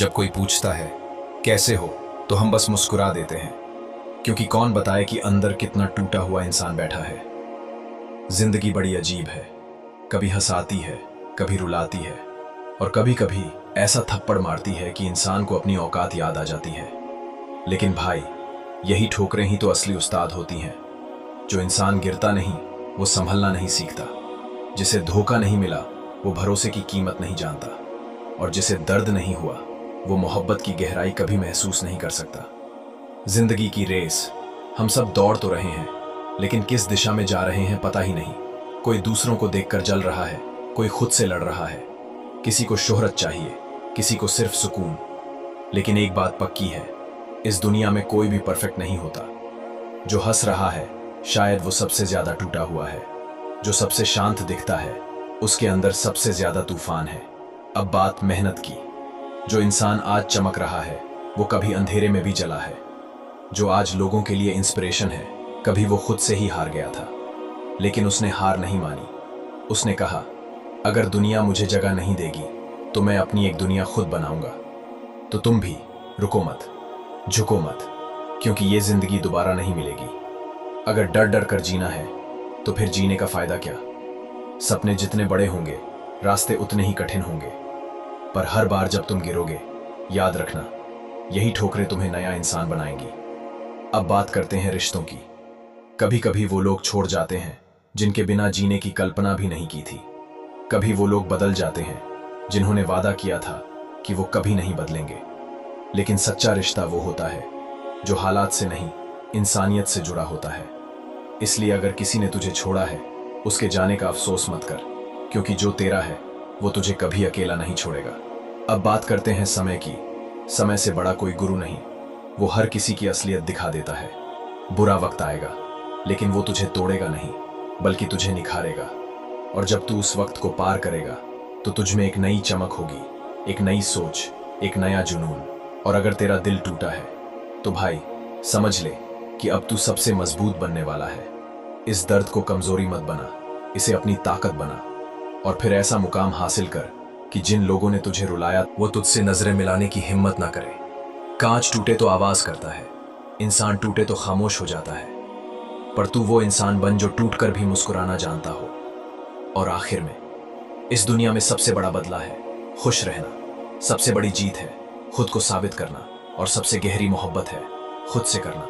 जब कोई पूछता है कैसे हो तो हम बस मुस्कुरा देते हैं, क्योंकि कौन बताए कि अंदर कितना टूटा हुआ इंसान बैठा है। जिंदगी बड़ी अजीब है, कभी हंसाती है, कभी रुलाती है, और कभी कभी ऐसा थप्पड़ मारती है कि इंसान को अपनी औकात याद आ जाती है। लेकिन भाई, यही ठोकरें ही तो असली उस्ताद होती हैं। जो इंसान गिरता नहीं वो संभलना नहीं सीखता, जिसे धोखा नहीं मिला वो भरोसे की कीमत नहीं जानता, और जिसे दर्द नहीं हुआ वो मोहब्बत की गहराई कभी महसूस नहीं कर सकता। जिंदगी की रेस, हम सब दौड़ तो रहे हैं, लेकिन किस दिशा में जा रहे हैं पता ही नहीं। कोई दूसरों को देखकर जल रहा है, कोई खुद से लड़ रहा है, किसी को शोहरत चाहिए, किसी को सिर्फ सुकून। लेकिन एक बात पक्की है, इस दुनिया में कोई भी परफेक्ट नहीं होता। जो हंस रहा है शायद वो सबसे ज्यादा टूटा हुआ है, जो सबसे शांत दिखता है उसके अंदर सबसे ज्यादा तूफान है। अब बात मेहनत की। जो इंसान आज चमक रहा है वो कभी अंधेरे में भी जला है। जो आज लोगों के लिए इंस्पिरेशन है, कभी वो खुद से ही हार गया था, लेकिन उसने हार नहीं मानी। उसने कहा, अगर दुनिया मुझे जगह नहीं देगी तो मैं अपनी एक दुनिया खुद बनाऊंगा। तो तुम भी रुको मत, झुको मत, क्योंकि ये जिंदगी दोबारा नहीं मिलेगी। अगर डर डर कर जीना है तो फिर जीने का फायदा क्या। सपने जितने बड़े होंगे रास्ते उतने ही कठिन होंगे, पर हर बार जब तुम गिरोगे याद रखना, यही ठोकरें तुम्हें नया इंसान बनाएंगी। अब बात करते हैं रिश्तों की। कभी कभी वो लोग छोड़ जाते हैं जिनके बिना जीने की कल्पना भी नहीं की थी। कभी वो लोग बदल जाते हैं जिन्होंने वादा किया था कि वो कभी नहीं बदलेंगे। लेकिन सच्चा रिश्ता वो होता है जो हालात से नहीं, इंसानियत से जुड़ा होता है। इसलिए अगर किसी ने तुझे छोड़ा है उसके जाने का अफसोस मत कर, क्योंकि जो तेरा है वो तुझे कभी अकेला नहीं छोड़ेगा। अब बात करते हैं समय की। समय से बड़ा कोई गुरु नहीं, वो हर किसी की असलियत दिखा देता है। बुरा वक्त आएगा लेकिन वो तुझे तोड़ेगा नहीं, बल्कि तुझे निखारेगा। और जब तू उस वक्त को पार करेगा तो तुझ में एक नई चमक होगी, एक नई सोच, एक नया जुनून। और अगर तेरा दिल टूटा है तो भाई समझ ले कि अब तू सबसे मजबूत बनने वाला है। इस दर्द को कमजोरी मत बना, इसे अपनी ताकत बना, और फिर ऐसा मुकाम हासिल कर कि जिन लोगों ने तुझे रुलाया वो तुझसे नजरें मिलाने की हिम्मत ना करे। कांच टूटे तो आवाज करता है, इंसान टूटे तो खामोश हो जाता है, पर तू वो इंसान बन जो टूटकर भी मुस्कुराना जानता हो। और आखिर में, इस दुनिया में सबसे बड़ा बदला है खुश रहना, सबसे बड़ी जीत है खुद को साबित करना, और सबसे गहरी मोहब्बत है खुद से करना।